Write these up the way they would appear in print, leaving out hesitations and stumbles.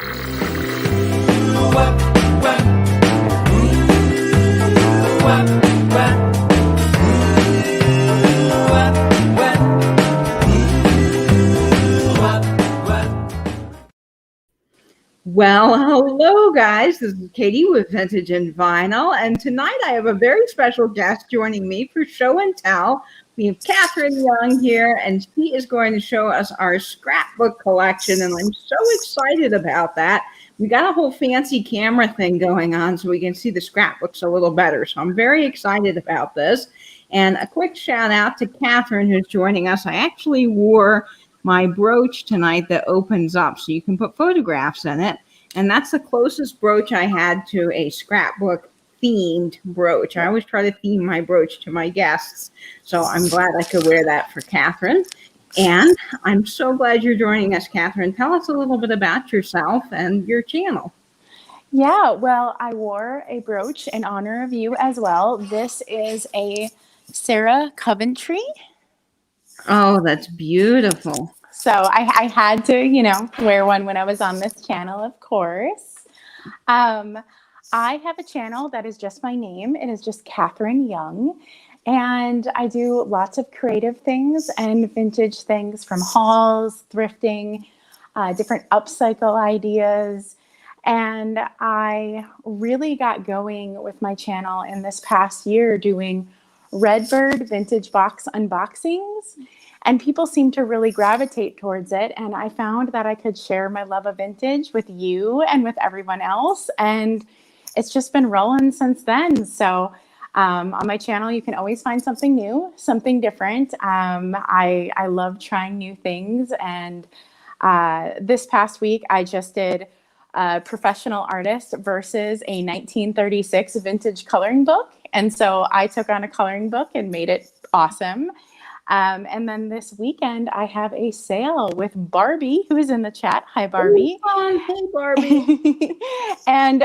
Well, hello, guys. This is Katie with Vintage and Vinyl, and tonight I have a very special guest joining me for Show and Tell. We have Katherine Young here, and she is going to show us our scrapbook collection, and I'm so excited about that. We got a whole fancy camera thing going on so we can see the scrapbooks a little better, so I'm very excited about this. And a quick shout out to Katherine, who's joining us. I actually wore my brooch tonight that opens up so you can put photographs in it. And that's the closest brooch I had to a scrapbook themed brooch. I always try to theme my brooch to my guests. So I'm glad I could wear that for Katherine. And I'm so glad you're joining us, Katherine. Tell us a little bit about yourself and your channel. Yeah, well, I wore a brooch in honor of you as well. This is a Sarah Coventry. Oh, that's beautiful. So I had to, wear one when I was on this channel, of course. I have a channel that is just my name. It is just Katherine Young. And I do lots of creative things and vintage things, from hauls, thrifting, different upcycle ideas. And I really got going with my channel in this past year doing Redbird vintage box unboxings, and people seem to really gravitate towards it. And I found that I could share my love of vintage with you and with everyone else, and it's just been rolling since then. So on my channel, you can always find something new, something different. I love trying new things, and this past week I just did a professional artist versus a 1936 vintage coloring book. And so I took on a coloring book and made it awesome. And then this weekend, I have a sale with Barbie, who is in the chat. Hi, Barbie. Oh, hey, Barbie. And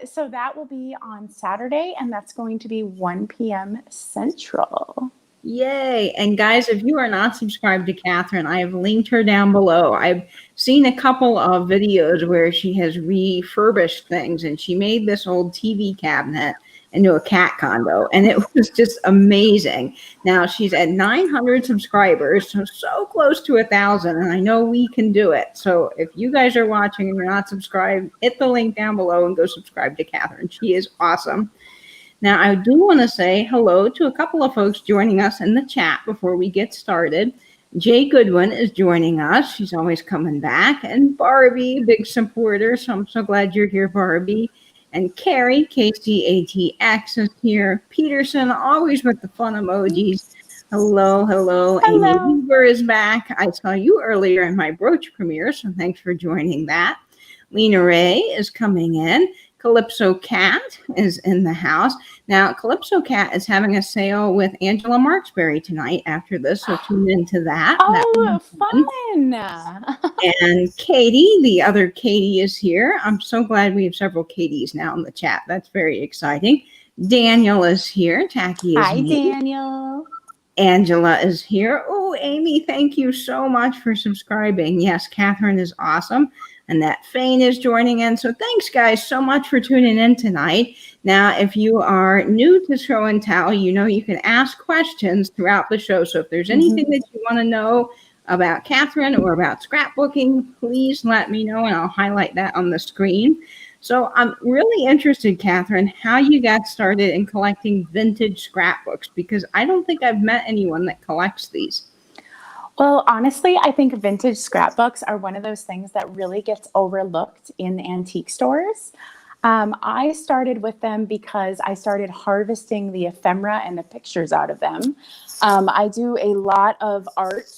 so that will be on Saturday, and that's going to be 1 p.m. Central. Yay. And guys, if you are not subscribed to Katherine, I have linked her down below. I've seen a couple of videos where she has refurbished things, and she made this old TV cabinet into a cat condo, and it was just amazing. Now she's at 900 subscribers, so close to 1,000, and I know we can do it. So if you guys are watching and you're not subscribed, hit the link down below and go subscribe to Katherine. She is awesome. Now, I do want to say hello to a couple of folks joining us in the chat before we get started. Jay Goodwin is joining us. She's always coming back. And Barbie, big supporter. So I'm so glad you're here, Barbie. And Carrie, KCATX, is here. Peterson, always with the fun emojis. Hello, hello. Hello. Amy Weaver is back. I saw you earlier in my brooch premiere, so thanks for joining that. Lena Ray is coming in. Calypso Cat is in the house. Now, Calypso Cat is having a sale with Angela Marksberry tonight after this, so tune into that. Oh, fun. And Katie, the other Katie, is here. I'm so glad we have several Katies now in the chat. That's very exciting. Daniel is here. Tacky is Hi, me. Daniel. Angela is here. Oh, Amy, thank you so much for subscribing. Yes, Katherine is awesome. Annette Fain is joining in. So thanks, guys, so much for tuning in tonight. Now, if you are new to Show and Tell, you know you can ask questions throughout the show. So if there's anything that you want to know about Katherine or about scrapbooking, please let me know, and I'll highlight that on the screen. So I'm really interested, Katherine, how you got started in collecting vintage scrapbooks, because I don't think I've met anyone that collects these. Well, honestly, I think vintage scrapbooks are one of those things that really gets overlooked in antique stores. I started with them because I started harvesting the ephemera and the pictures out of them. I do a lot of art,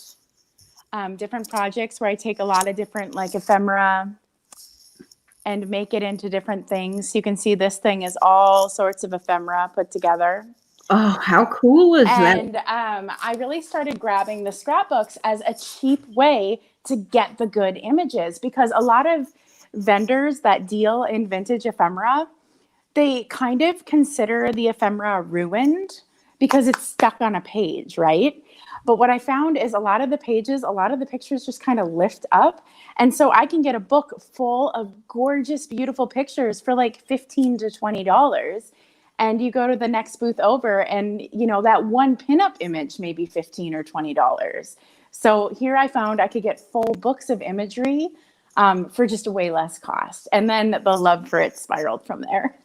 different projects where I take a lot of different ephemera and make it into different things. You can see this thing is all sorts of ephemera put together. Oh, how cool is that? And I really started grabbing the scrapbooks as a cheap way to get the good images, because a lot of vendors that deal in vintage ephemera, they kind of consider the ephemera ruined because it's stuck on a page, right? But what I found is a lot of the pictures just kind of lift up. And so I can get a book full of gorgeous, beautiful pictures for like $15 to $20. And you go to the next booth over and, that one pinup image may be $15 or $20. So here I found I could get full books of imagery for just a way less cost. And then the love for it spiraled from there.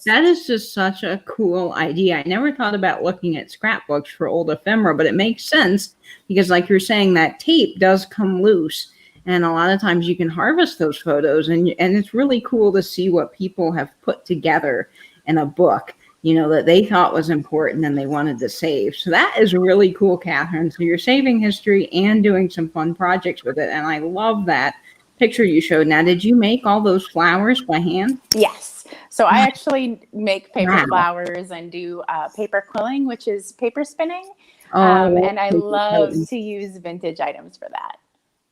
That is just such a cool idea. I never thought about looking at scrapbooks for old ephemera, but it makes sense because, like you're saying, that tape does come loose. And a lot of times you can harvest those photos, and it's really cool to see what people have put together in a book, that they thought was important and they wanted to save. So that is really cool, Katherine. So you're saving history and doing some fun projects with it. And I love that picture you showed. Now, did you make all those flowers by hand? Yes. So I actually make paper flowers and do paper quilling, which is paper spinning. And I love to use vintage items for that.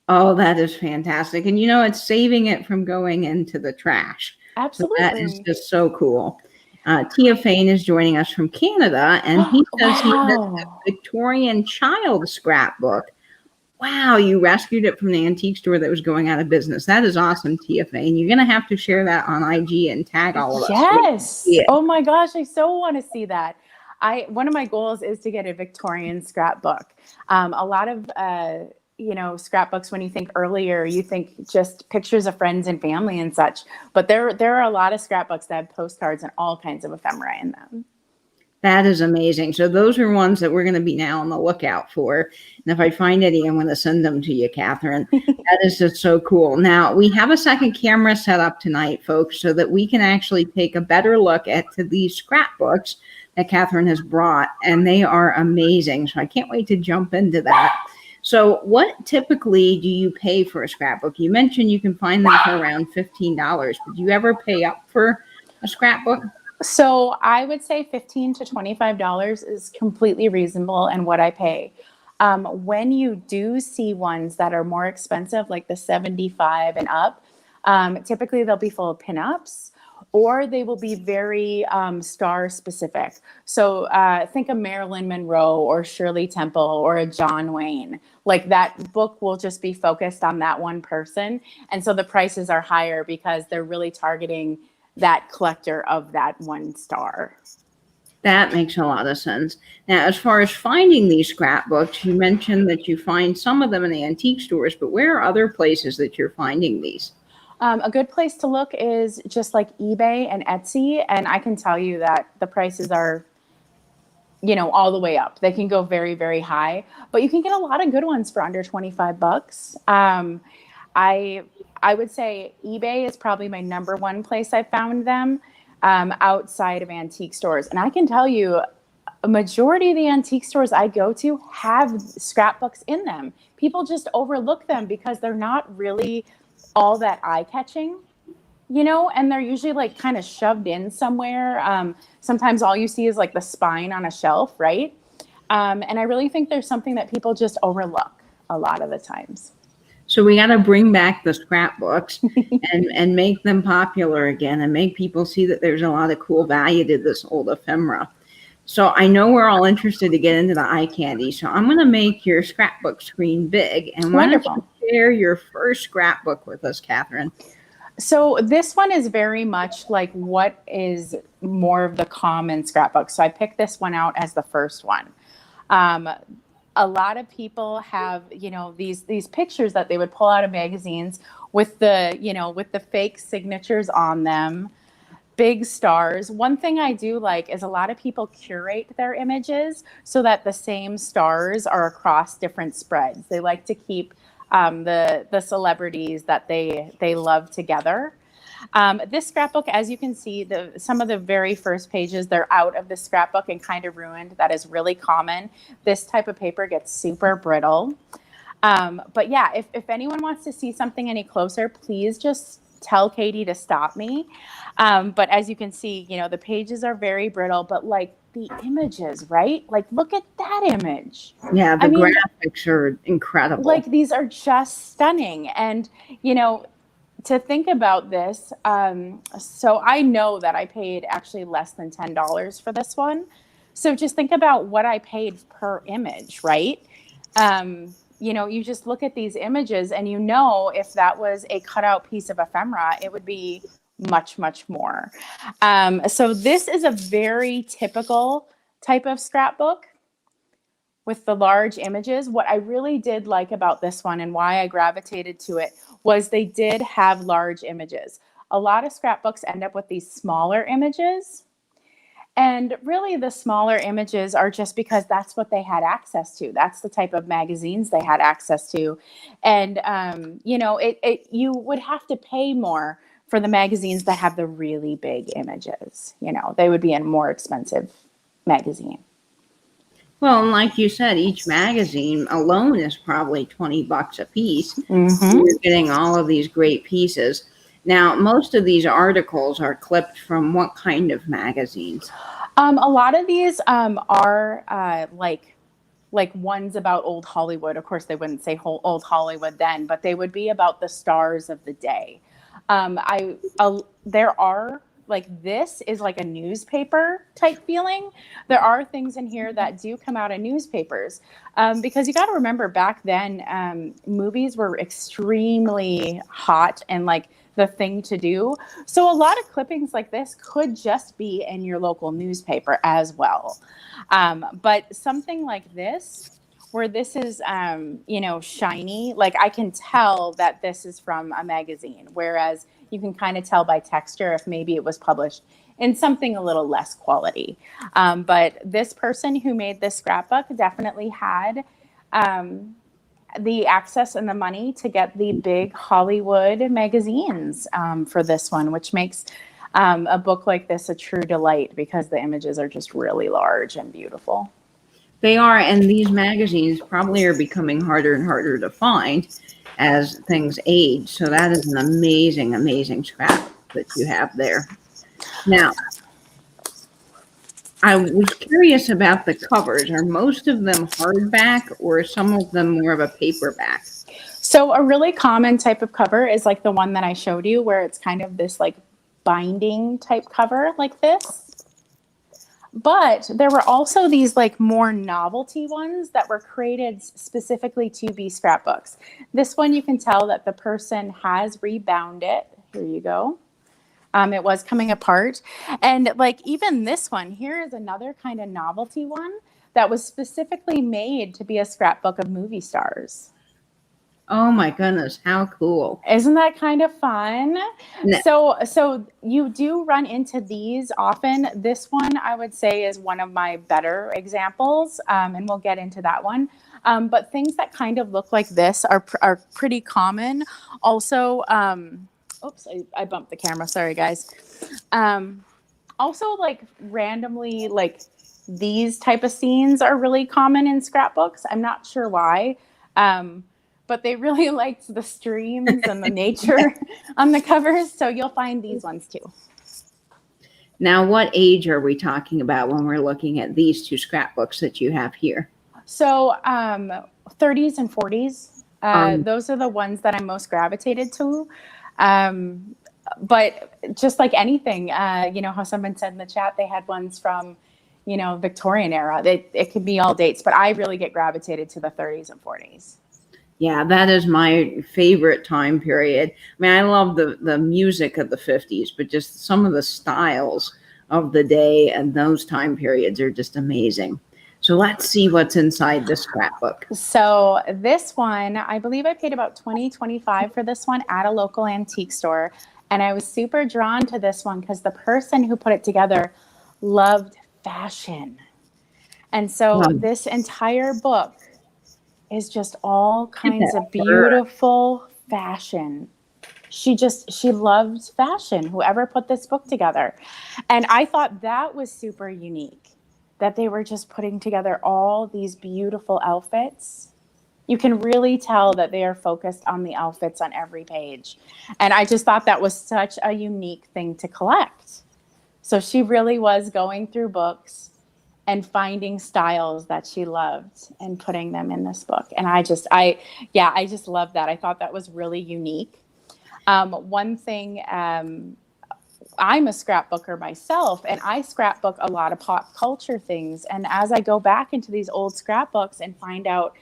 Oh, that is fantastic. And it's saving it from going into the trash. Absolutely. So that is just so cool. Tia Fane is joining us from Canada, and he says he has a Victorian child scrapbook. Wow, you rescued it from the antique store that was going out of business. That is awesome, Tia Fane. You're going to have to share that on IG and tag all of us. Yes. Oh my gosh, I so want to see that. One of my goals is to get a Victorian scrapbook. A lot of scrapbooks, when you think earlier, you think just pictures of friends and family and such. But there are a lot of scrapbooks that have postcards and all kinds of ephemera in them. That is amazing. So those are ones that we're going to be now on the lookout for. And if I find any, I'm going to send them to you, Katherine. That is just so cool. Now, we have a second camera set up tonight, folks, so that we can actually take a better look at these scrapbooks that Katherine has brought. And they are amazing. So I can't wait to jump into that. So what typically do you pay for a scrapbook? You mentioned you can find them for around $15. But do you ever pay up for a scrapbook? So I would say $15 to $25 is completely reasonable and what I pay. When you do see ones that are more expensive, like the 75 and up, typically they'll be full of pinups, or they will be very star specific. So think of Marilyn Monroe or Shirley Temple or a John Wayne. Like that book will just be focused on that one person. And so the prices are higher because they're really targeting that collector of that one star. That makes a lot of sense. Now, as far as finding these scrapbooks, you mentioned that you find some of them in the antique stores, but where are other places that you're finding these? A good place to look is just like eBay and Etsy. And I can tell you that the prices are, all the way up. They can go very, very high, but you can get a lot of good ones for under $25. I would say eBay is probably my number one place I found them outside of antique stores. And I can tell you a majority of the antique stores I go to have scrapbooks in them. People just overlook them because they're not really all that eye-catching, and they're usually like kind of shoved in somewhere. Sometimes all you see is like the spine on a shelf, right? And I really think there's something that people just overlook a lot of the times. So we got to bring back the scrapbooks and make them popular again and make people see that there's a lot of cool value to this old ephemera. So I know we're all interested to get into the eye candy. So I'm going to make your scrapbook screen big. And why don't you share your first scrapbook with us, Katherine? So this one is very much like what is more of the common scrapbook. So I picked this one out as the first one. A lot of people have, these pictures that they would pull out of magazines with the fake signatures on them, big stars. One thing I do like is a lot of people curate their images so that the same stars are across different spreads. They like to keep the celebrities that they love together. This scrapbook, as you can see, some of the very first pages, they're out of the scrapbook and kind of ruined. That is really common. This type of paper gets super brittle. But yeah, if anyone wants to see something any closer, please just tell Katie to stop me. But as you can see, the pages are very brittle, but like the images, right? Like, look at that image. Yeah, the graphics are incredible. Like, these are just stunning. And, to think about this, so I know that I paid actually less than $10 for this one. So just think about what I paid per image, right? You just look at these images and if that was a cutout piece of ephemera, it would be much, much more. So this is a very typical type of scrapbook with the large images. What I really did like about this one and why I gravitated to it was they did have large images. A lot of scrapbooks end up with these smaller images. And really the smaller images are just because that's what they had access to. That's the type of magazines they had access to. And, you would have to pay more for the magazines that have the really big images. They would be a more expensive magazine. Well, and like you said, each magazine alone is probably $20 a piece. Mm-hmm. You're getting all of these great pieces. Now, most of these articles are clipped from what kind of magazines? A lot of these are like ones about old Hollywood. Of course, they wouldn't say old Hollywood then, but they would be about the stars of the day. There are this is like a newspaper type feeling. There are things in here that do come out of newspapers because you got to remember back then movies were extremely hot and the thing to do. So a lot of clippings like this could just be in your local newspaper as well. But something like this, where this is, shiny, I can tell that this is from a magazine, whereas you can kind of tell by texture if maybe it was published in something a little less quality. But this person who made this scrapbook definitely had the access and the money to get the big Hollywood magazines for this one, which makes a book like this a true delight because the images are just really large and beautiful. They are, and these magazines probably are becoming harder and harder to find as things age. So that is an amazing, amazing scrapbook that you have there. Now, I was curious about the covers. Are most of them hardback or some of them more of a paperback? So a really common type of cover is like the one that I showed you, where it's kind of this binding type cover like this. But there were also these more novelty ones that were created specifically to be scrapbooks. This one, you can tell that the person has rebound it. Here you go. It was coming apart. And even this one, here is another kind of novelty one that was specifically made to be a scrapbook of movie stars. Oh my goodness, how cool. Isn't that kind of fun? No. So you do run into these often. This one, I would say, is one of my better examples, and we'll get into that one. But things that kind of look like this are pretty common. Also, oops, I bumped the camera. Sorry, guys. Also, randomly, these type of scenes are really common in scrapbooks. I'm not sure why. But they really liked the streams and the nature on the covers. So you'll find these ones too. Now, what age are we talking about when we're looking at these two scrapbooks that you have here? So 30s and 40s. Those are the ones that I'm most gravitated to. But just like anything, how someone said in the chat, they had ones from, Victorian era. It could be all dates, but I really get gravitated to the 30s and 40s. Yeah, that is my favorite time period. I mean, I love the music of the 50s, but just some of the styles of the day and those time periods are just amazing. So let's see what's inside this scrapbook. So this one, I believe I paid about $20-25 for this one at a local antique store. And I was super drawn to this one because the person who put it together loved fashion. And so this entire book is just all kinds of beautiful fashion. She loved fashion, whoever put this book together. And I thought that was super unique, that they were just putting together all these beautiful outfits. You can really tell that they are focused on the outfits on every page. And I just thought that was such a unique thing to collect. So she really was going through books and finding styles that she loved and putting them in this book. And I just love that. I thought that was really unique. One thing I'm a scrapbooker myself, and I scrapbook a lot of pop culture things. And as I go back into these old scrapbooks and find out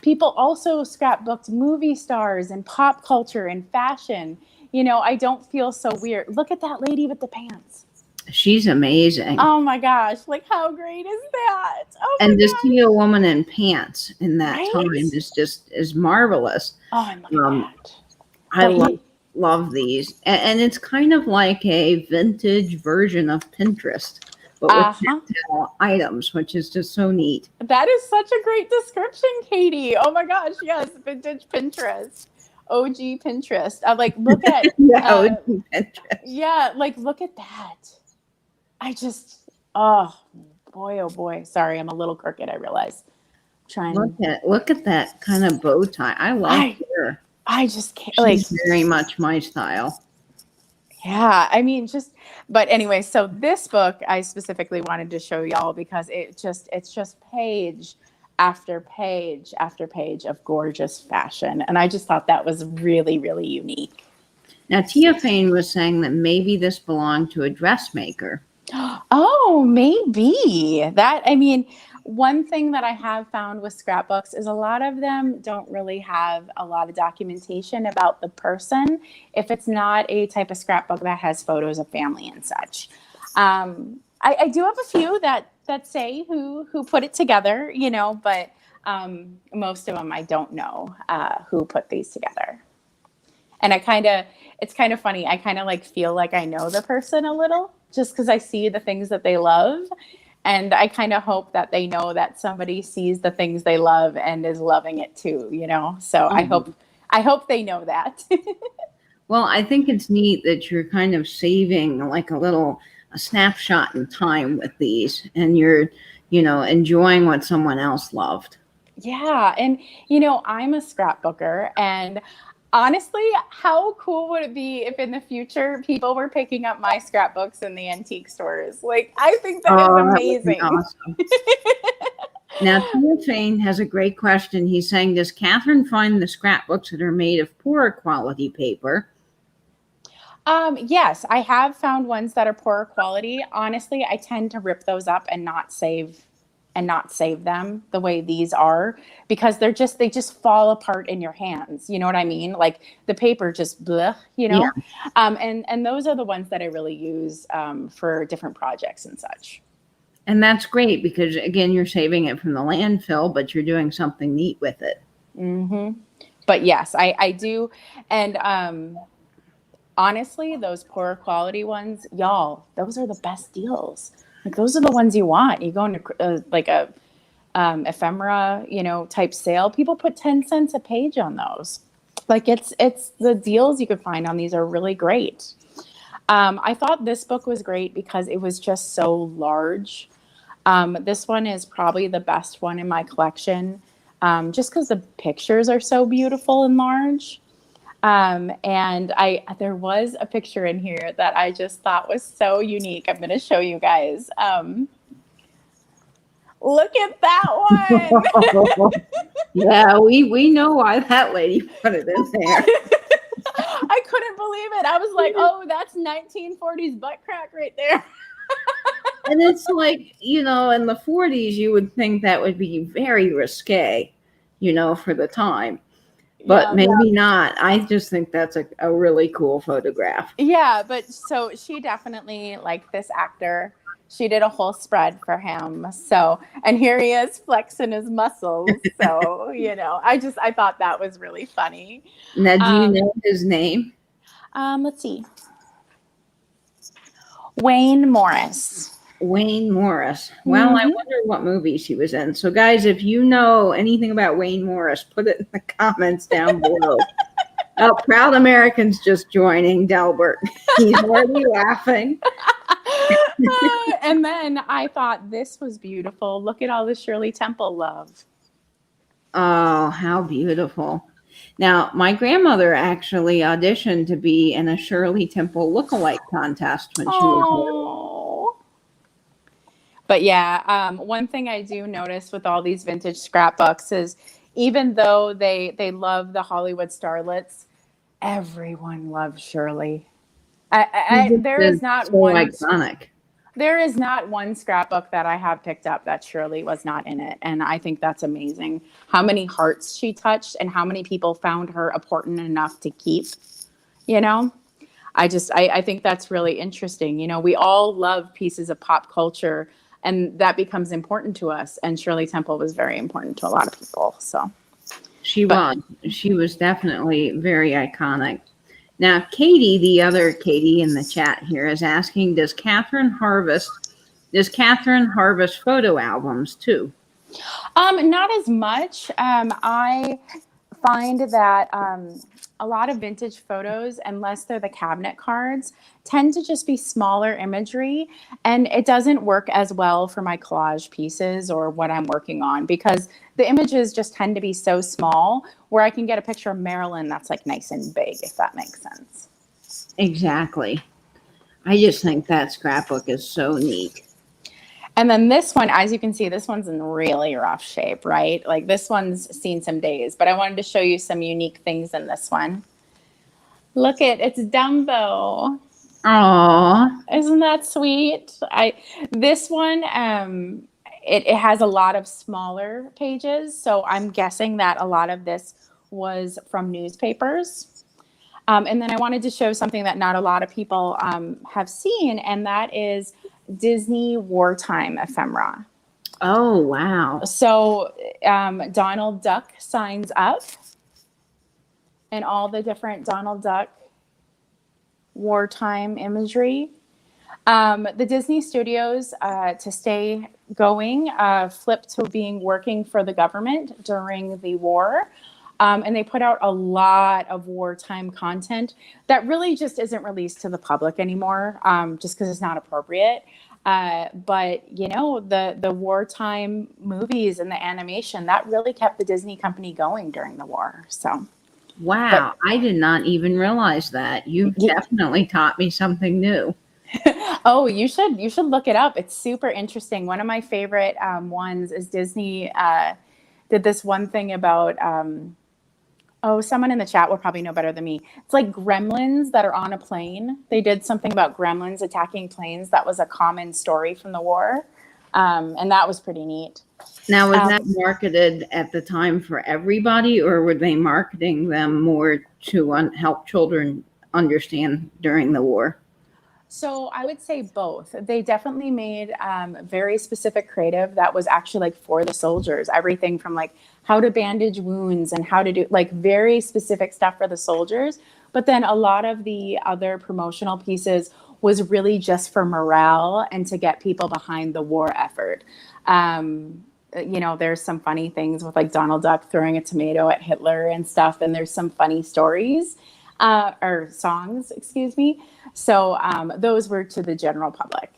people also scrapbooked movie stars and pop culture and fashion, I don't feel so weird. Look at that lady with the pants. She's amazing. Oh my gosh. Like, how great is that? Oh my And to gosh. see a woman in pants in that Right? time is marvelous. Oh, and look at that. I But love these. And it's kind of like a vintage version of Pinterest, but with tactile items, which is just so neat. That is such a great description, Katie. Oh my gosh, yes, vintage Pinterest. OG Pinterest. I'm like, look at OG Pinterest. Yeah, like look at that. I just oh boy. Sorry, I'm a little crooked, I realize. Look at that kind of bow tie. I love her. I just can't. She's very much my style. Yeah, I mean, but anyway, so this book I specifically wanted to show y'all because it's just page after page after page of gorgeous fashion. And I just thought that was really, really unique. Now, Tia Fane was saying that maybe this belonged to a dressmaker. Oh, maybe. One thing that I have found with scrapbooks is a lot of them don't really have a lot of documentation about the person if it's not a type of scrapbook that has photos of family and such. I do have a few that say who put it together, but most of them I don't know who put these together. And it's kind of funny. I kind of like feel like I know the person a little just because I see the things that they love. And I kind of hope that they know that somebody sees the things they love and is loving it too, So I hope they know that. Well, I think it's neat that you're kind of saving like a snapshot in time with these, and you're, enjoying what someone else loved. Yeah. And, I'm a scrapbooker, and honestly, how cool would it be if in the future people were picking up my scrapbooks in the antique stores? Like, I think that is amazing. That would be awesome. Now, Tia Fane has a great question. He's saying, does Katherine find the scrapbooks that are made of poorer quality paper? Yes, I have found ones that are poorer quality. Honestly, I tend to rip those up and not save them the way these are, because they just fall apart in your hands. You know what I mean? Like the paper just bleh, Yeah. And those are the ones that I really use for different projects and such. And that's great because, again, you're saving it from the landfill, but you're doing something neat with it. Mm-hmm. But yes, I do. And honestly, those poorer quality ones, y'all, those are the best deals. Like those are the ones you want. You go into like a ephemera, type sale. People put 10 cents a page on those. Like it's the deals you could find on these are really great. I thought this book was great because it was just so large. This one is probably the best one in my collection, just because the pictures are so beautiful and large. And there was a picture in here that I just thought was so unique. I'm going to show you guys. Look at that one. Yeah, we know why that lady put it in there. I couldn't believe it. I was like, oh, that's 1940s butt crack right there. And it's like, in the 40s, you would think that would be very risque, for the time. But maybe not. I just think that's a really cool photograph. Yeah, but so she definitely, like this actor, she did a whole spread for him. So, and here he is flexing his muscles. So, I thought that was really funny. Now, do you know his name? Let's see. Wayne Morris. Wayne Morris. Well, I wonder what movies he was in. So, guys, if you know anything about Wayne Morris, put it in the comments down below. Oh, Proud Americans just joining Delbert. He's already laughing. And then I thought this was beautiful. Look at all the Shirley Temple love. Oh, how beautiful. Now, my grandmother actually auditioned to be in a Shirley Temple lookalike contest when she was little. But yeah, one thing I do notice with all these vintage scrapbooks is even though they love the Hollywood starlets, everyone loves Shirley. There is not so one. iconic. There is not one scrapbook that I have picked up that Shirley was not in it. And I think that's amazing. How many hearts she touched and how many people found her important enough to keep, you know? I think that's really interesting. You know, we all love pieces of pop culture and that becomes important to us. And Shirley Temple was very important to a lot of people. So but She was definitely very iconic. Now, Katie, the other Katie in the chat here, is asking, does Catherine harvest photo albums too? not as much. I find that a lot of vintage photos, unless they're the cabinet cards, tend to just be smaller imagery. And it doesn't work as well for my collage pieces or what I'm working on because the images just tend to be so small where I can get a picture of Marilyn that's like nice and big, if that makes sense. Exactly. I just think that scrapbook is so neat. And then this one, as you can see, this one's in really rough shape, right? Like this one's seen some days, but I wanted to show you some unique things in this one. Look it's Dumbo. Aww. Isn't that sweet? This one, it has a lot of smaller pages. So I'm guessing that a lot of this was from newspapers. And then I wanted to show something that not a lot of people have seen, and that is Disney Wartime ephemera. Oh, wow. So Donald Duck signs up and all the different Donald Duck wartime imagery. The Disney studios, to stay going, flipped to being working for the government during the war. And they put out a lot of wartime content that really just isn't released to the public anymore, just because it's not appropriate. But you know, the wartime movies and the animation that really kept the Disney company going during the war. So, wow, I did not even realize that. You've definitely taught me something new. Oh, you should look it up. It's super interesting. One of my favorite ones is Disney did this one thing about. Someone in the chat will probably know better than me. It's like gremlins that are on a plane. They did something about gremlins attacking planes. That was a common story from the war. And that was pretty neat. Now, was that marketed at the time for everybody, or were they marketing them more to help children understand during the war? So I would say both. They definitely made very specific creative that was actually like for the soldiers. Everything from like how to bandage wounds and how to do like very specific stuff for the soldiers. But then a lot of the other promotional pieces was really just for morale and to get people behind the war effort. You know, there's some funny things with like Donald Duck throwing a tomato at Hitler and stuff. And there's some funny stories or songs, excuse me. So those were to the general public.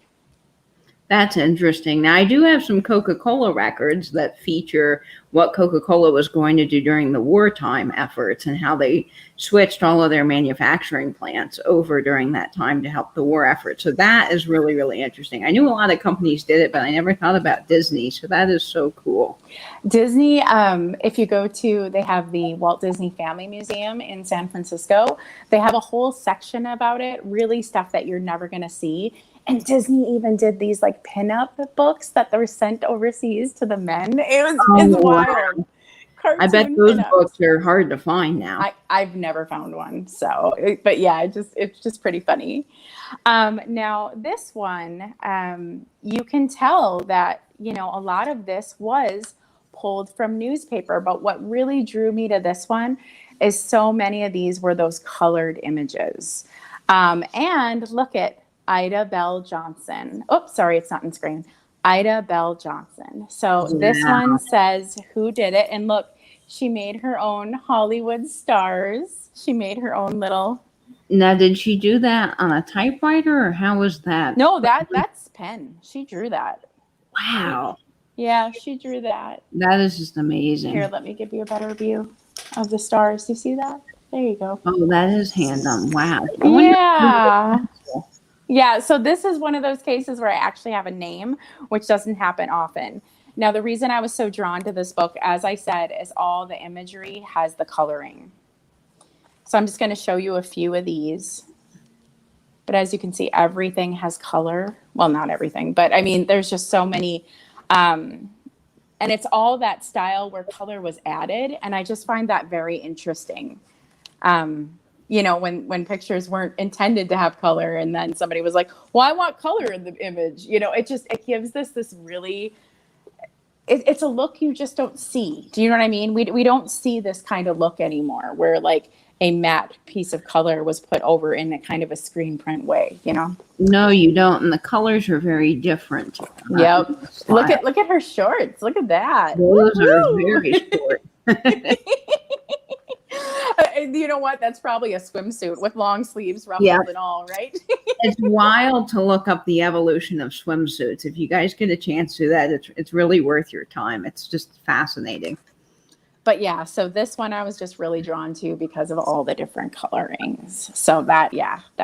That's interesting. Now, I do have some Coca-Cola records that feature what Coca-Cola was going to do during the wartime efforts and how they switched all of their manufacturing plants over during that time to help the war effort. So that is really, really interesting. I knew a lot of companies did it, but I never thought about Disney. So that is so cool. Disney, if you go to, they have the Walt Disney Family Museum in San Francisco. They have a whole section about it, really stuff that you're never going to see. And Disney even did these like pinup books that were sent overseas to the men. It's wild. Wow. I bet those books are hard to find now. I've never found one. So, but yeah, it's just pretty funny. Now this one, you can tell that, you know, a lot of this was pulled from newspaper, but what really drew me to this one is so many of these were those colored images. And look at Ida Bell Johnson. Oops, sorry, it's not in screen. Ida Bell Johnson. So this one says who did it. And look, she made her own Hollywood stars. She made her own little. Now, did she do that on a typewriter or how was that? No, that's pen. She drew that. Wow. Yeah, she drew that. That is just amazing. Here, let me give you a better view of the stars. You see that? There you go. Oh, that is handsome. Wow. Yeah. Yeah, so this is one of those cases where I actually have a name, which doesn't happen often. Now, the reason I was so drawn to this book, as I said, is all the imagery has the coloring. So I'm just going to show you a few of these. But as you can see, everything has color. Well, not everything, but I mean, there's just so many. And it's all that style where color was added. And I just find that very interesting. You know, when pictures weren't intended to have color, and then somebody was like, well, I want color in the image. You know, it gives this really, it's a look you just don't see. Do you know what I mean? We don't see this kind of look anymore, where like a matte piece of color was put over in a kind of a screen print way, you know? No, you don't. And the colors are very different. Yep. Look at her shorts. Look at that. Those are very short. You know what? That's probably a swimsuit with long sleeves, ruffled and all, right? It's wild to look up the evolution of swimsuits. If you guys get a chance to do that, it's really worth your time. It's just fascinating. But yeah, so this one I was just really drawn to because of all the different colorings. So that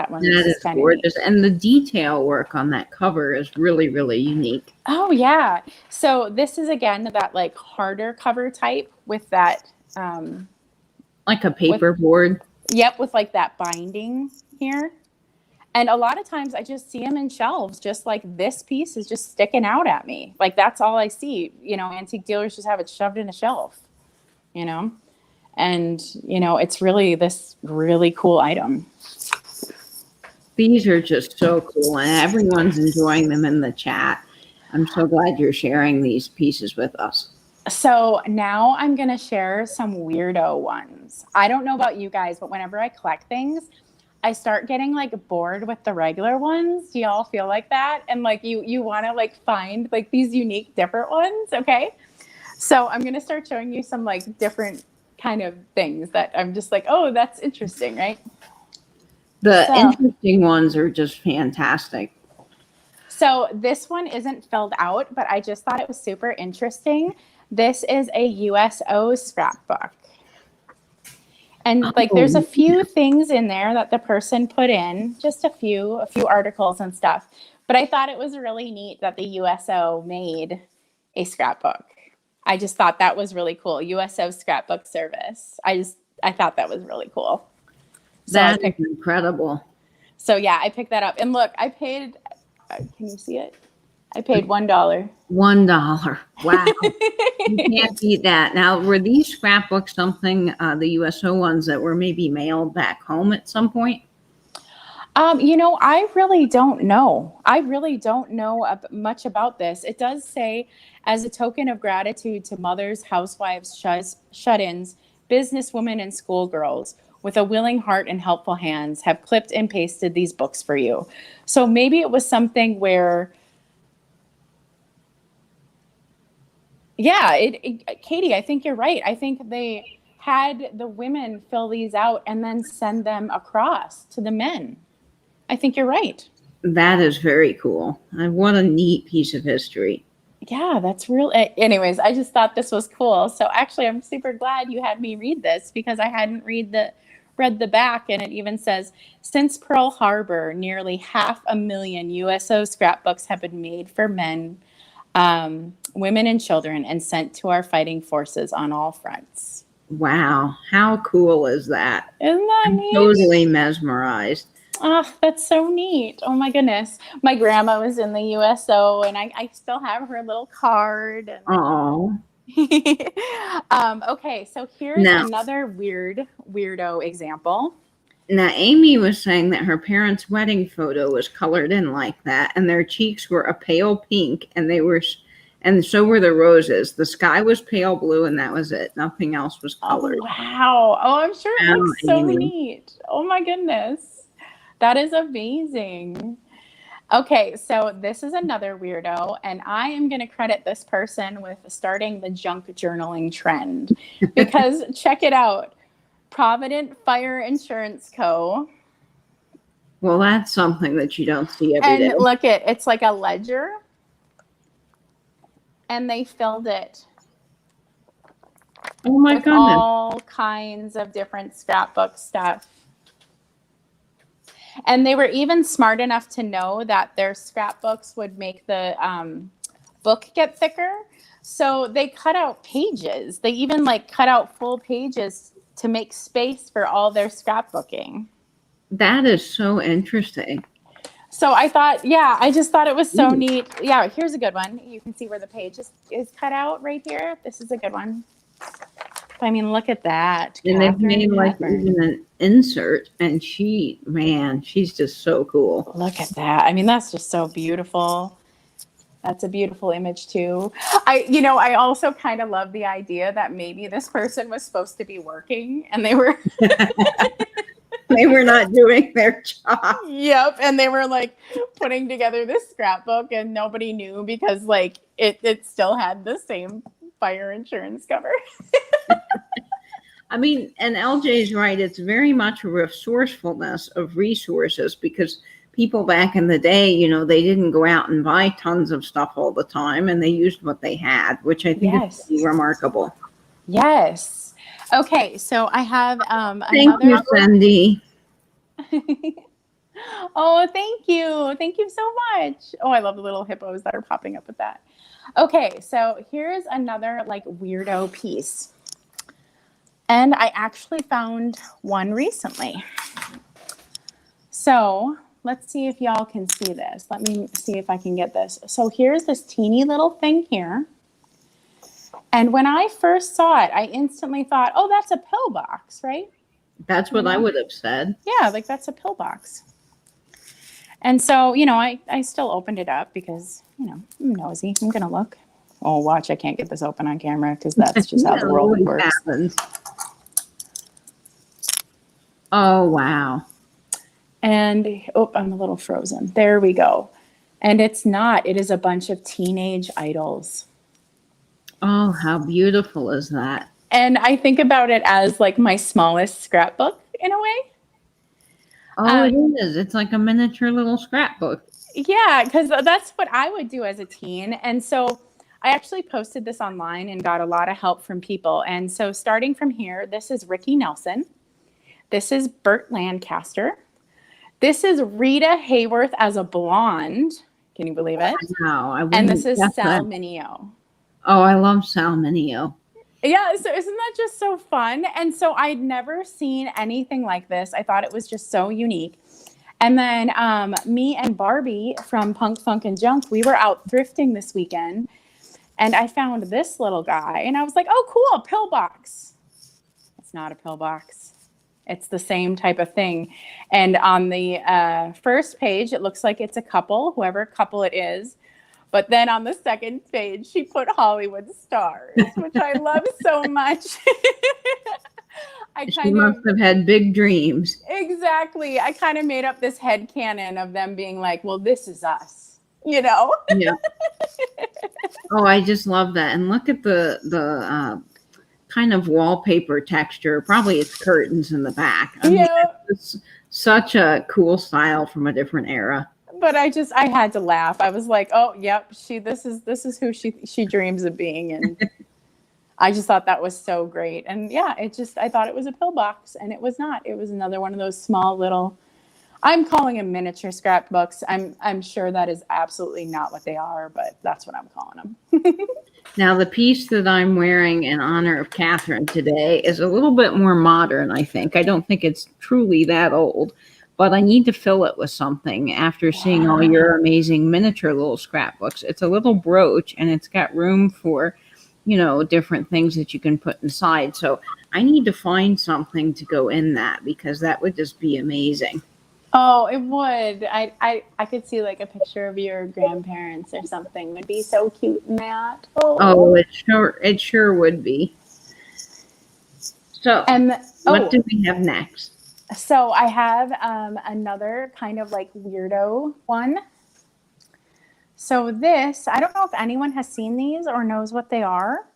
one is gorgeous. Neat. And the detail work on that cover is really, really unique. Oh yeah. So this is again that like harder cover type with that like a paper board. Yep, with like that binding here. And a lot of times I just see them in shelves, just like this piece is just sticking out at me. Like that's all I see. You know, antique dealers just have it shoved in a shelf, you know? And, you know, it's really this really cool item. These are just so cool, and everyone's enjoying them in the chat. I'm so glad you're sharing these pieces with us. So now I'm going to share some weirdo ones. I don't know about you guys, but whenever I collect things, I start getting like bored with the regular ones. Do y'all feel like that? And like you want to like find like these unique different ones. Okay. So I'm going to start showing you some like different kind of things that I'm just like, oh, that's interesting. Right. The interesting ones are just fantastic. So this one isn't filled out, but I just thought it was super interesting. This is a USO scrapbook. And like there's a few things in there that the person put in, just a few articles and stuff. But I thought it was really neat that the USO made a scrapbook. I just thought that was really cool. USO scrapbook service. I thought that was really cool. So that is incredible. So yeah, I picked that up. And look, I paid, can you see it? I paid $1. $1. Wow. You can't beat that. Now, were these scrapbooks something, the USO ones, that were maybe mailed back home at some point? You know, I really don't know. I really don't know much about this. It does say, as a token of gratitude to mothers, housewives, shut-ins, businesswomen, and schoolgirls, with a willing heart and helpful hands, have clipped and pasted these books for you. So maybe it was something where, yeah, Katie, I think you're right. I think they had the women fill these out and then send them across to the men. I think you're right. That is very cool. And what a neat piece of history. Yeah, that's real. Anyways, I just thought this was cool. So actually, I'm super glad you had me read this because I hadn't read the back, and it even says, since Pearl Harbor, nearly 500,000 USO scrapbooks have been made for men, women, and children, and sent to our fighting forces on all fronts. Wow, how cool is that? Isn't that neat? Totally mesmerized. Oh, that's so neat. Oh my goodness. My grandma was in the USO, and I still have her little card. Oh. Okay, so here's another weirdo example. Now, Amy was saying that her parents' wedding photo was colored in like that, and their cheeks were a pale pink, and so were the roses. The sky was pale blue, and that was it. Nothing else was colored. Oh, wow. Oh, I'm sure it looks so neat. Oh my goodness. That is amazing. Okay, so this is another weirdo, and I am going to credit this person with starting the junk journaling trend because check it out. Provident Fire Insurance Co. Well, that's something that you don't see every day. And look it's like a ledger, and they filled it. Oh my goodness. All kinds of different scrapbook stuff. And they were even smart enough to know that their scrapbooks would make the book get thicker. So they cut out pages. They even like cut out full pages to make space for all their scrapbooking. That is so interesting. So I thought, yeah, I just thought it was so neat. Yeah, here's a good one. You can see where the page is cut out right here. This is a good one. I mean, look at that. And they've Katherine made like Hepburn. even an insert, and she's just so cool. Look at that. I mean, that's just so beautiful. That's a beautiful image too. I also kind of love the idea that maybe this person was supposed to be working and they were They were not doing their job. Yep, and they were like putting together this scrapbook and nobody knew because like it still had the same fire insurance cover. I mean, and LJ's right. It's very much a resourcefulness of resources because people back in the day, they didn't go out and buy tons of stuff all the time, and they used what they had, which I think is pretty remarkable. Yes. Okay, so I have Thank you, Cindy. Oh, thank you. Thank you so much. Oh, I love the little hippos that are popping up with that. Okay, so here's another like weirdo piece. And I actually found one recently. So let's see if y'all can see this. Let me see if I can get this. So here's this teeny little thing here. And when I first saw it, I instantly thought, oh, that's a pillbox, right? That's what I would have said. Yeah, like that's a pillbox. And so, I still opened it up because, I'm nosy. I'm going to look. Oh, watch, I can't get this open on camera because that's just how the world works. Happens. Oh, wow. And, I'm a little frozen. There we go. And it's not. It is a bunch of teenage idols. Oh, how beautiful is that? And I think about it as like my smallest scrapbook in a way. Oh, it is. It's like a miniature little scrapbook. Yeah, because that's what I would do as a teen. And so I actually posted this online and got a lot of help from people. And so starting from here, this is Ricky Nelson. This is Burt Lancaster. This is Rita Hayworth as a blonde. Can you believe it? Wow. And this is Sal Mineo. Oh, I love Sal Mineo. Yeah, so isn't that just so fun? And so I'd never seen anything like this. I thought it was just so unique. And then me and Barbie from Punk, Funk, and Junk, we were out thrifting this weekend. And I found this little guy. And I was like, oh, cool, pillbox. It's not a pillbox. It's the same type of thing. And on the first page, it looks like it's a couple, whoever couple it is. But then on the second page, she put Hollywood stars, which I love so much. She must have had big dreams. Exactly. I kind of made up this headcanon of them being like, well, this is us, Yeah. Oh, I just love that. And look at the kind of wallpaper texture. Probably it's curtains in the back. I mean, it's such a cool style from a different era. But I had to laugh. I was like, oh, yep, this is who she dreams of being. And I just thought that was so great. And yeah, I thought it was a pillbox, and it was not. It was another one of those small little, I'm calling them miniature scrapbooks. I'm sure that is absolutely not what they are, but that's what I'm calling them. Now, the piece that I'm wearing in honor of Katherine today is a little bit more modern, I think. I don't think it's truly that old. But I need to fill it with something after seeing all your amazing miniature little scrapbooks. It's a little brooch, and it's got room for, different things that you can put inside. So I need to find something to go in that because that would just be amazing. Oh, it would. I could see like a picture of your grandparents or something. Would be so cute in that. Oh, it sure would be. So what do we have next? So I have another kind of like weirdo one. So this, I don't know if anyone has seen these or knows what they are.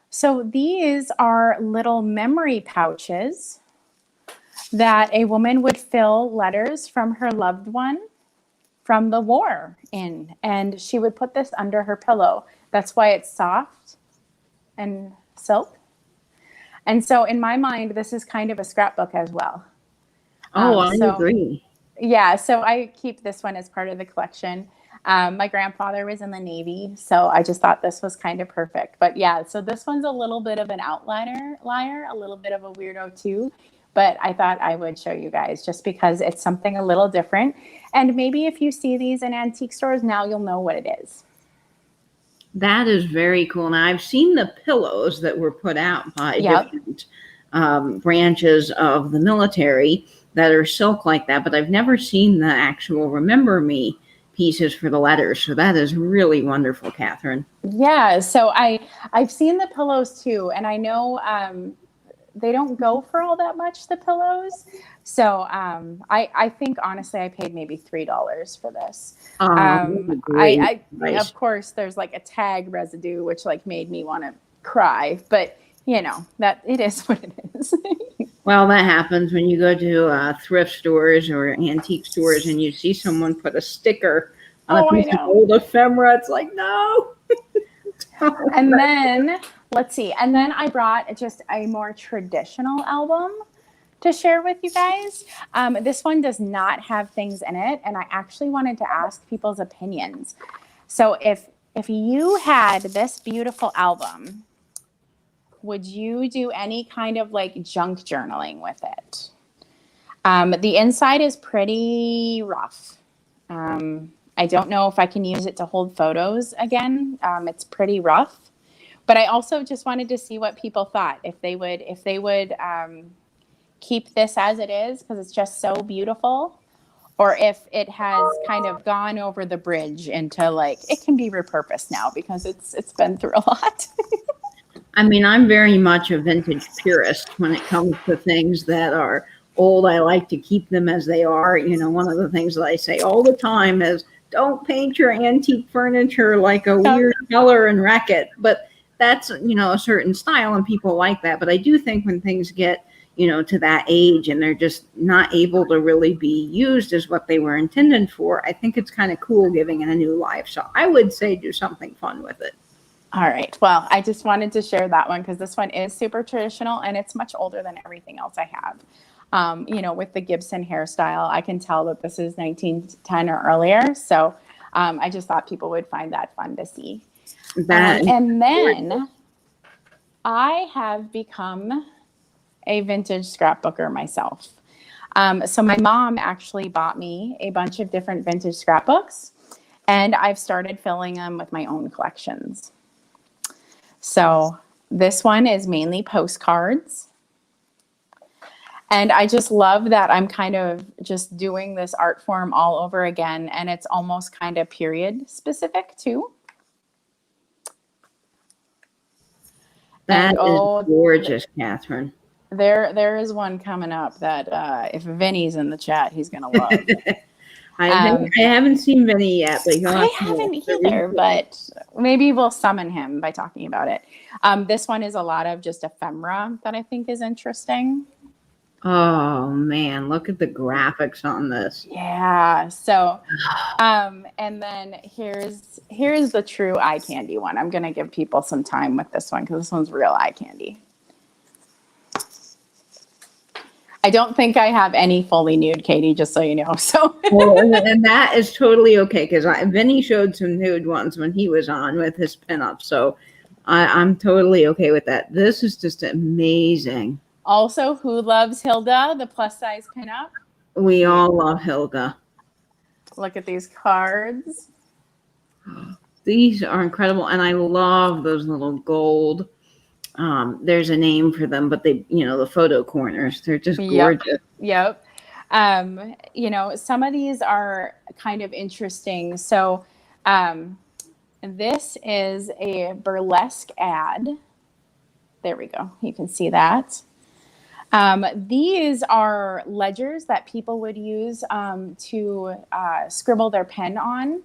So these are little memory pouches that a woman would fill letters from her loved one from the war in. And she would put this under her pillow. That's why it's soft and silk. And so in my mind, this is kind of a scrapbook as well. Oh, I agree. Yeah, so I keep this one as part of the collection. My grandfather was in the Navy, so I just thought this was kind of perfect. But yeah, so this one's a little bit of an outlier, a little bit of a weirdo too. but I thought I would show you guys just because it's something a little different. And maybe if you see these in antique stores, now you'll know what it is. That is very cool. Now, I've seen the pillows that were put out by different branches of the military that are silk like that, but I've never seen the actual Remember Me pieces for the letters. So that is really wonderful, Catherine. Yeah, so I've seen the pillows too, and I know they don't go for all that much, the pillows. So I think honestly I paid maybe $3 for this. Of course there's like a tag residue which like made me want to cry, but you know that it is what it is. Well, that happens when you go to thrift stores or antique stores and you see someone put a sticker on a piece of old ephemera. It's like, no. And then let's see. And then I brought just a more traditional album to share with you guys. This one does not have things in it, and I actually wanted to ask people's opinions. So if you had this beautiful album, would you do any kind of like junk journaling with it? The inside is pretty rough. I don't know if I can use it to hold photos again. It's pretty rough, but I also just wanted to see what people thought, if they would keep this as it is because it's just so beautiful, or if it has kind of gone over the bridge into like it can be repurposed now because it's been through a lot. I mean, I'm very much a vintage purist when it comes to things that are old. I like to keep them as they are. You know, one of the things that I say all the time is don't paint your antique furniture like a weird color and wreck it. But that's, you know, a certain style and people like that. But I do think when things get, you know, to that age and they're just not able to really be used as what they were intended for, I think it's kind of cool giving it a new life. So I would say do something fun with it. All right. Well, I just wanted to share that one because this one is super traditional and it's much older than everything else I have. You know, with the Gibson hairstyle, I can tell that this is 1910 or earlier. So I just thought people would find that fun to see. And then I have become a vintage scrapbooker myself. So my mom actually bought me a bunch of different vintage scrapbooks, and I've started filling them with my own collections. So this one is mainly postcards. And I just love that I'm kind of just doing this art form all over again. And it's almost kind of period specific too. That is gorgeous, Catherine. There is one coming up that if Vinny's in the chat, he's going to love. I haven't seen Vinny yet, but I haven't either, but maybe we'll summon him by talking about it. This one is a lot of just ephemera that I think is interesting. Oh man, look at the graphics on this. Yeah. So, and then here's the true eye candy one. I'm going to give people some time with this one because this one's real eye candy. I don't think I have any fully nude, Katie, just so you know. So, well, and that is totally okay because Vinny showed some nude ones when he was on with his pinup. So I'm totally okay with that. This is just amazing. Also, who loves Hilda, the plus size pinup? We all love Hilda. Look at these cards. These are incredible. And I love those little gold. There's a name for them, but they, you know, the photo corners, they're just gorgeous. Yep. You know, some of these are kind of interesting. So, this is a burlesque ad. There we go. You can see that. These are ledgers that people would use to scribble their pen on.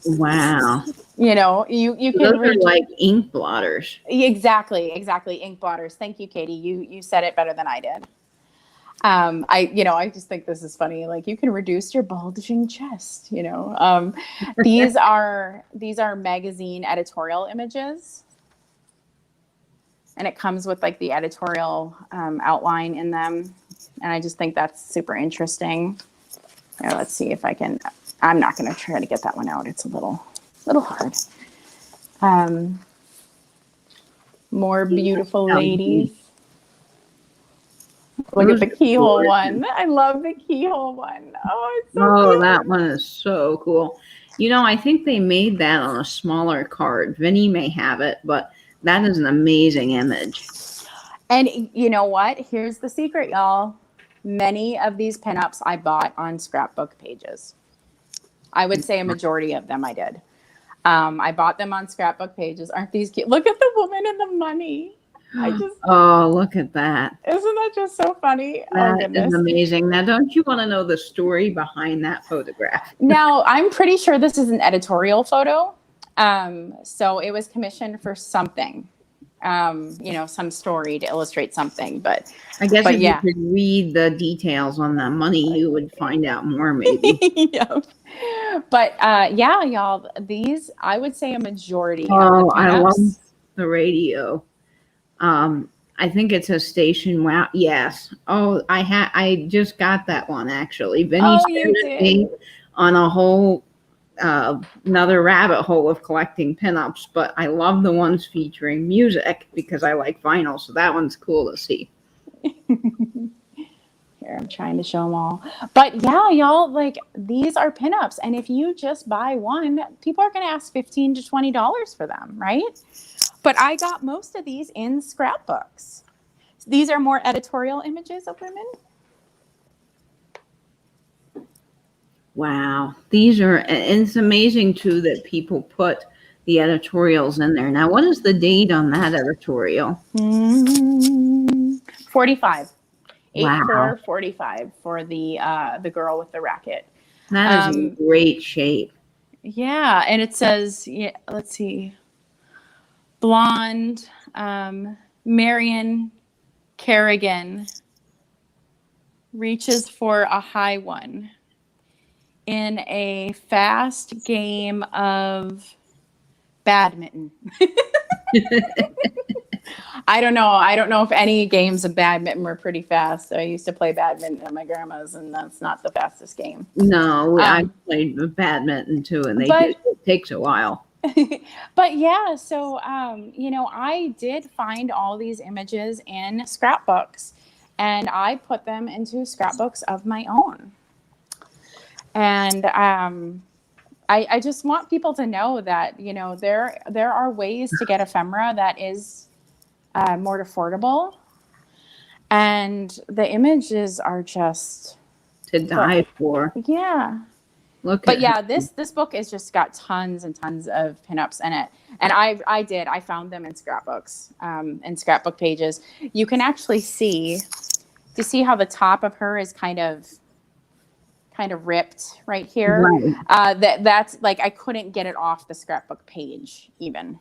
Wow. You know, you can read like ink blotters. Exactly, ink blotters. Thank you, Katie. You said it better than I did. I just think this is funny. Like you can reduce your bulging chest, you know. These are magazine editorial images. And it comes with like the editorial outline in them. And I just think that's super interesting. Here, let's see if I can. I'm not going to try to get that one out. It's a little hard. More beautiful How ladies. neat. Look at Those the are keyhole gorgeous. one. I love the keyhole one. Oh, it's so Oh, cute. that one is so cool. I think they made that on a smaller card. Vinny may have it, but that is an amazing image. And you know what? Here's the secret, y'all. Many of these pinups I bought on scrapbook pages. I would say a majority of them I did. I bought them on scrapbook pages. Aren't these cute? Look at the woman and the money. Oh, look at that. Isn't that just so funny? Oh, That is goodness. amazing. Now, don't you want to know the story behind that photograph? Now, I'm pretty sure this is an editorial photo. So it was commissioned for something, some story to illustrate something. But I guess if yeah. you could read the details on the money, you would find out more, maybe. Yeah. But yeah, y'all, these, I would say a majority of the Oh, I love pinups. the radio. I think it's a station. Wow. Yes. Oh, I just got that one actually. Vinny Oh, sent you it me did. on a whole another rabbit hole of collecting pinups, but I love the ones featuring music because I like vinyl. So that one's cool to see. Here, I'm trying to show them all. But yeah, y'all, like these are pinups. And if you just buy one, people are going to ask $15 to $20 for them, right? But I got most of these in scrapbooks. These are more editorial images of women. Wow. And it's amazing too that people put the editorials in there. Now, what is the date on that editorial? 45. Wow. 8/4/45 for the girl with the racket. That is in great shape. Yeah, and it says, let's see, blonde, Marion Kerrigan reaches for a high one in a fast game of badminton. I don't know if any games of badminton were pretty fast. I used to play badminton at my grandma's, and that's not the fastest game. No, I played badminton too, and it takes a while. But yeah, so I did find all these images in scrapbooks, and I put them into scrapbooks of my own. And I just want people to know that there are ways to get ephemera that is more affordable, and the images are just to die for. Yeah. But yeah, this book has just got tons and tons of pinups in it, and I found them in scrapbooks, in scrapbook pages. You can actually see how the top of her is kind of ripped right here. Right. That's like I couldn't get it off the scrapbook page even.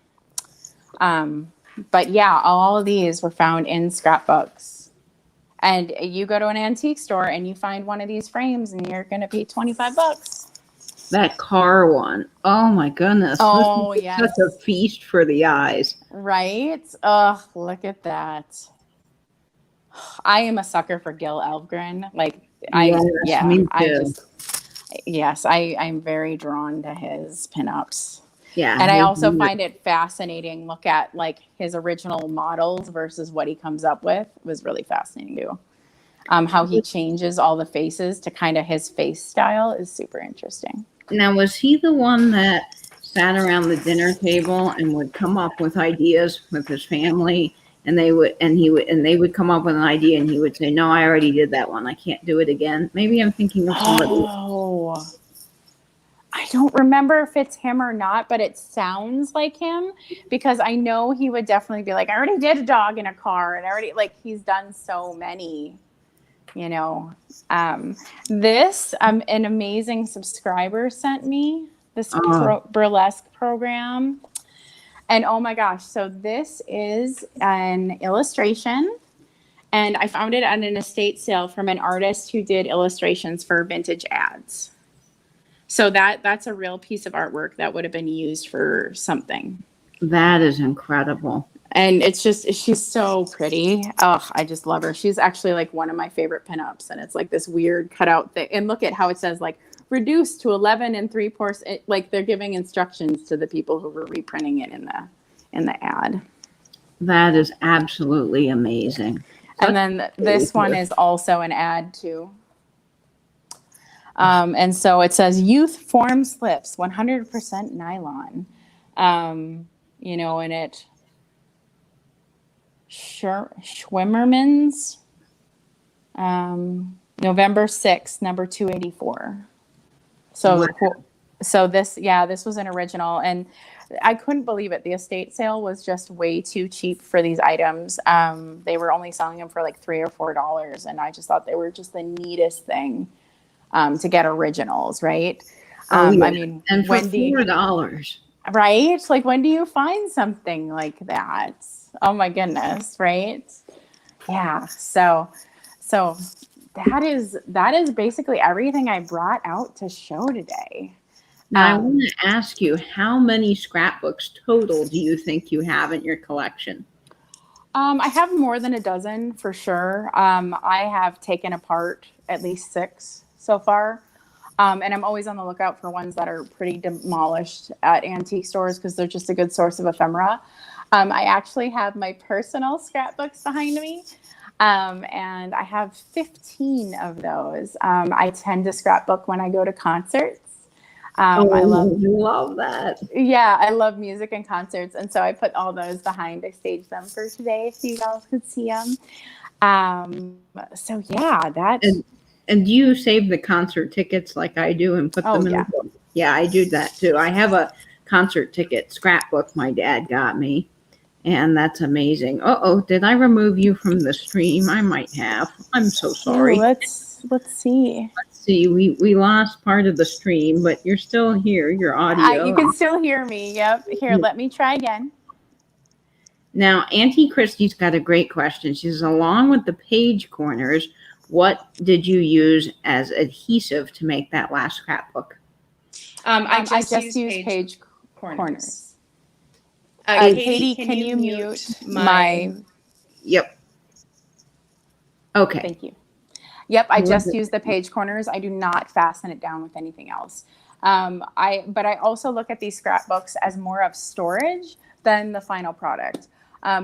But yeah, all of these were found in scrapbooks. And you go to an antique store and you find one of these frames and you're going to pay $25. That car one. Oh my goodness. Oh, yeah. Such a feast for the eyes. Right? Oh, look at that. I am a sucker for Gil Elvgren. I'm very drawn to his pinups. Yeah. And I also find it fascinating. Look at like his original models versus what he comes up with. It was really fascinating too. How he changes all the faces to kind of his face style is super interesting. Now, was he the one that sat around the dinner table and would come up with ideas with his family? And they would come up with an idea, and he would say, "No, I already did that one. I can't do it again." Maybe I'm thinking of somebody. Oh, I don't remember if it's him or not, but it sounds like him because I know he would definitely be like, "I already did a dog in a car," and he's done so many. This an amazing subscriber sent me this burlesque program. And oh my gosh, so this is an illustration, and I found it at an estate sale from an artist who did illustrations for vintage ads. So that's a real piece of artwork that would have been used for something. That is incredible. And she's so pretty. Oh, I just love her. She's actually like one of my favorite pinups, and it's like this weird cutout thing. And look at how it says like reduced to 11 3/4. Like they're giving instructions to the people who were reprinting it in the ad. That is absolutely amazing. And then this one is also an ad too. And so it says Youth Form Slips, 100% nylon. You know, and it Schwimmerman's November 6th, number 284. So Wow. so this was an original, and I couldn't believe it. The estate sale was just way too cheap for these items. They were only selling them for like $3 or $4, and I just thought they were just the neatest thing to get originals, right? Oh, yeah. I mean, and for when do you, $4. right? Like, when do you find something like that? Oh my goodness, right? Yeah. So that is basically everything I brought out to show today. Now, I want to ask you, how many scrapbooks total do you think you have in your collection? I have more than a dozen for sure. I have taken apart at least 6 so far. And I'm always on the lookout for ones that are pretty demolished at antique stores because they're just a good source of ephemera. I actually have my personal scrapbooks behind me. And I have 15 of those. I tend to scrapbook when I go to concerts. I love that. Yeah, I love music and concerts. And so I put all those behind. I staged them for today so you guys could see them. So yeah, that. And do you save the concert tickets like I do and put them in the book? Yeah, I do that too. I have a concert ticket scrapbook my dad got me, and that's amazing. Uh-oh, did I remove you from the stream? I might have. I'm so sorry. Ooh, let's see. Let's see. We lost part of the stream, but you're still here. Your audio. You can still hear me. Yep. Here, let me try again. Now, Auntie Christie's got a great question. She says, along with the page corners, what did you use as adhesive to make that last scrapbook? I just used page corners. Katie, can you mute my... Yep. Okay. Thank you. Yep, I just use the page corners. I do not fasten it down with anything else. But I also look at these scrapbooks as more of storage than the final product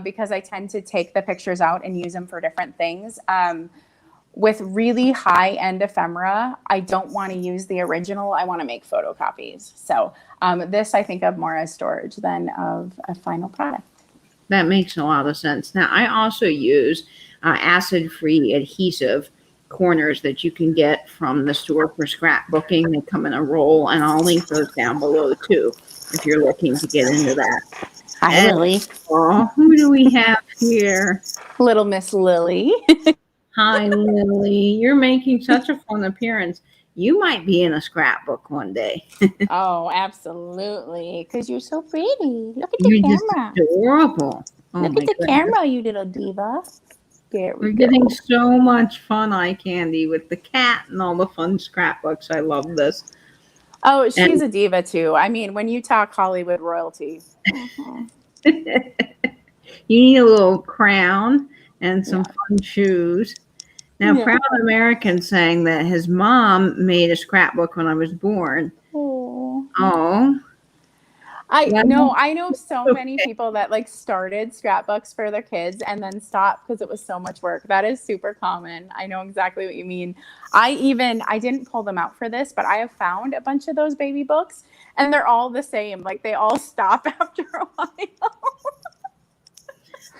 because I tend to take the pictures out and use them for different things. With really high-end ephemera, I don't want to use the original. I want to make photocopies. So this I think of more as storage than of a final product. That makes a lot of sense. Now, I also use acid-free adhesive corners that you can get from the store for scrapbooking. They come in a roll, and I'll link those down below too if you're looking to get into that. Hi, Lily. Oh, who do we have here? Little Miss Lily. Hi, Lily. You're making such a fun appearance. You might be in a scrapbook one day. Oh, absolutely. Because you're so pretty. Look at the You're camera. Just adorable. Oh, Look at the camera, you little diva. We're getting so much fun eye candy with the cat and all the fun scrapbooks. I love this. Oh, she's a diva too. I mean, when you talk Hollywood royalty. You need a little crown and some fun shoes. Now, Proud American saying that his mom made a scrapbook when I was born. Oh. I know so many people that like started scrapbooks for their kids and then stopped because it was so much work. That is super common. I know exactly what you mean. I didn't pull them out for this, but I have found a bunch of those baby books and they're all the same. Like they all stop after a while.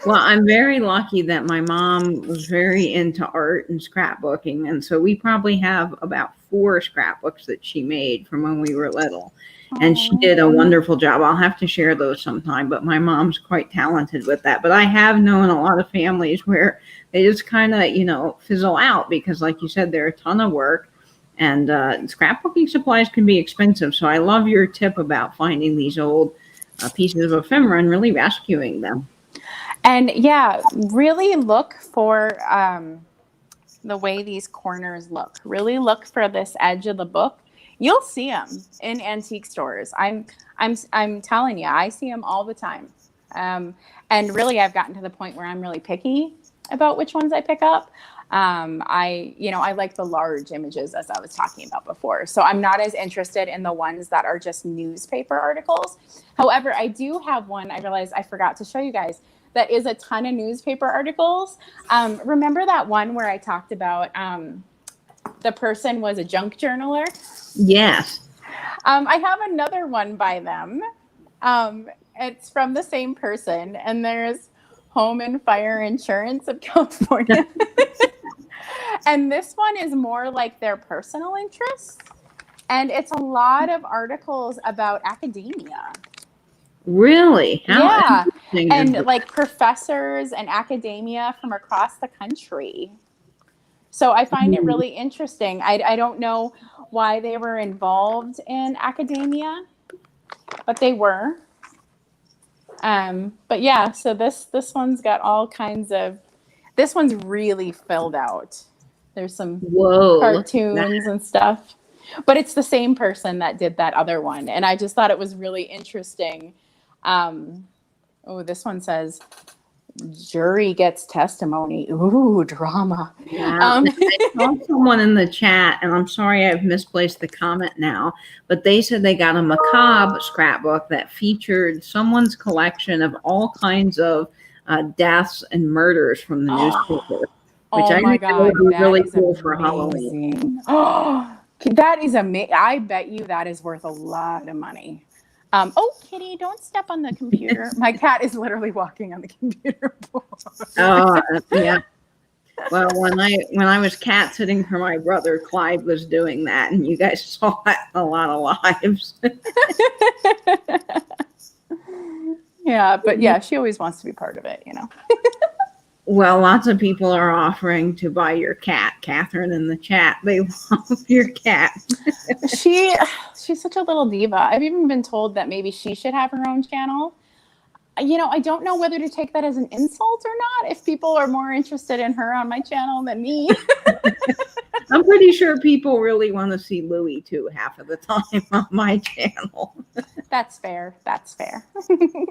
Well, I'm very lucky that my mom was very into art and scrapbooking. And so we probably have about 4 scrapbooks that she made from when we were little. And she did a wonderful job. I'll have to share those sometime, but my mom's quite talented with that. But I have known a lot of families where they just kind of, fizzle out because, like you said, they're a ton of work. And scrapbooking supplies can be expensive. So I love your tip about finding these old pieces of ephemera and really rescuing them. And really look for the way these corners look. Really look for this edge of the book. You'll see them in antique stores. I'm telling you, I see them all the time. And really, I've gotten to the point where I'm really picky about which ones I pick up. I like the large images, as I was talking about before. So I'm not as interested in the ones that are just newspaper articles. However, I do have one. I realized I forgot to show you guys. that is a ton of newspaper articles. Remember that one where I talked about the person was a junk journaler? Yes. I have another one by them. It's from the same person, and there's Home and Fire Insurance of California. And this one is more like their personal interests. And it's a lot of articles about academia. Really? Yeah. Interesting. And like professors and academia from across the country. So I find it really interesting. I don't know why they were involved in academia, but they were. But yeah, so this one's got all kinds of, this one's really filled out. There's some cartoons and stuff, but it's the same person that did that other one. And I just thought it was really interesting. This one says, jury gets testimony. Ooh, drama. Yeah. I saw someone in the chat, and I'm sorry I've misplaced the comment now, but they said they got a macabre scrapbook that featured someone's collection of all kinds of deaths and murders from the newspaper. Which oh my God, would be really cool amazing. for Halloween. Oh, that is amazing. I bet you that is worth a lot of money. Kitty, don't step on the computer. My cat is literally walking on the computer board. Oh, yeah. Well, when I was cat sitting for my brother, Clyde was doing that, and you guys saw that in a lot of lives. Yeah, but yeah, she always wants to be part of it, you know. Well, lots of people are offering to buy your cat, Catherine, in the chat. They love your cat. She's such a little diva. I've even been told that maybe she should have her own channel. You know, I don't know whether to take that as an insult or not, if people are more interested in her on my channel than me. I'm pretty sure people really want to see Louie too half of the time on my channel. That's fair. That's fair.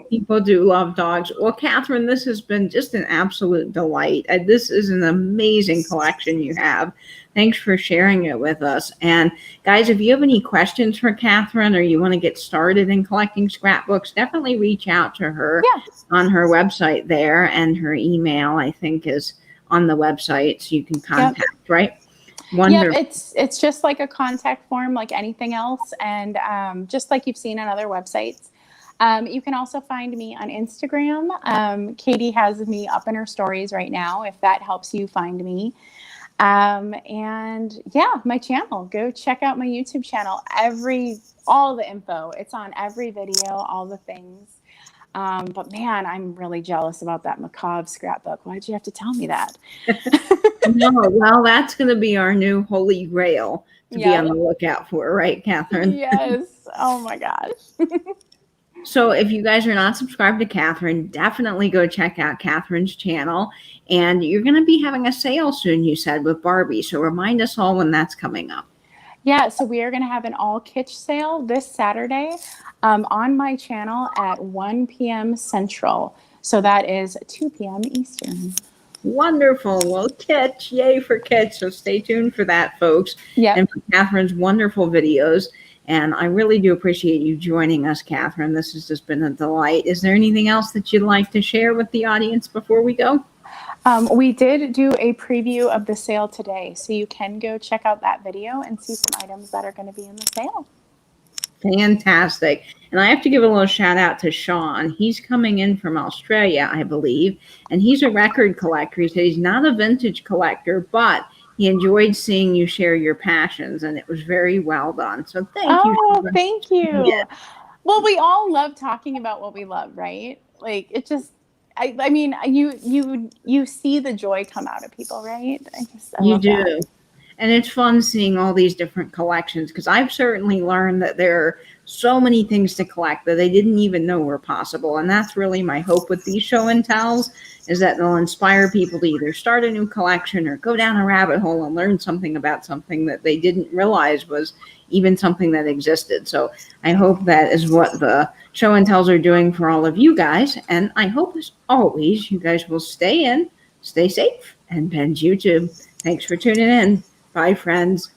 People do love dogs. Well, Catherine, this has been just an absolute delight. This is an amazing collection you have. Thanks for sharing it with us. And guys, if you have any questions for Catherine or you want to get started in collecting scrapbooks, definitely reach out to her on her website there. And her email, I think, is on the website, so you can contact, right? Wonderful. Yep, it's just like a contact form like anything else. And just like you've seen on other websites. You can also find me on Instagram. Katie has me up in her stories right now, if that helps you find me. And yeah, my channel, go check out my YouTube channel. All the info, it's on every video, all the things. But man, I'm really jealous about that macabre scrapbook. Why'd you have to tell me that? No, well, that's going to be our new holy grail to be on the lookout for, right, Catherine? Yes. Oh my gosh. So if you guys are not subscribed to Catherine, definitely go check out Catherine's channel. And you're going to be having a sale soon, you said, with Barbie. So remind us all when that's coming up. Yeah, so we are going to have an all kitsch sale this Saturday on my channel at 1 p.m. Central. So that is 2 p.m. Eastern. Wonderful. Well, kitsch. Yay for kitsch. So stay tuned for that, folks. Yeah. And for Catherine's wonderful videos. And I really do appreciate you joining us, Catherine. This has just been a delight. Is there anything else that you'd like to share with the audience before we go? We did do a preview of the sale today, so you can go check out that video and see some items that are going to be in the sale. Fantastic. And I have to give a little shout out to Sean. He's coming in from Australia, I believe, and he's a record collector. He said he's not a vintage collector, but he enjoyed seeing you share your passions, and it was very well done. So thank you. Oh, thank you. Yeah. Well, we all love talking about what we love, right? Like, it just, I mean, you see the joy come out of people, right? I You love do. that. And it's fun seeing all these different collections, because I've certainly learned that there are so many things to collect that I didn't even know were possible. And that's really my hope with these show and tells, is that they'll inspire people to either start a new collection or go down a rabbit hole and learn something about something that they didn't realize was even something that existed. So I hope that is what the show and tells are doing for all of you guys. And I hope, as always, you guys will stay in, stay safe, and binge YouTube. Thanks for tuning in. Bye, friends.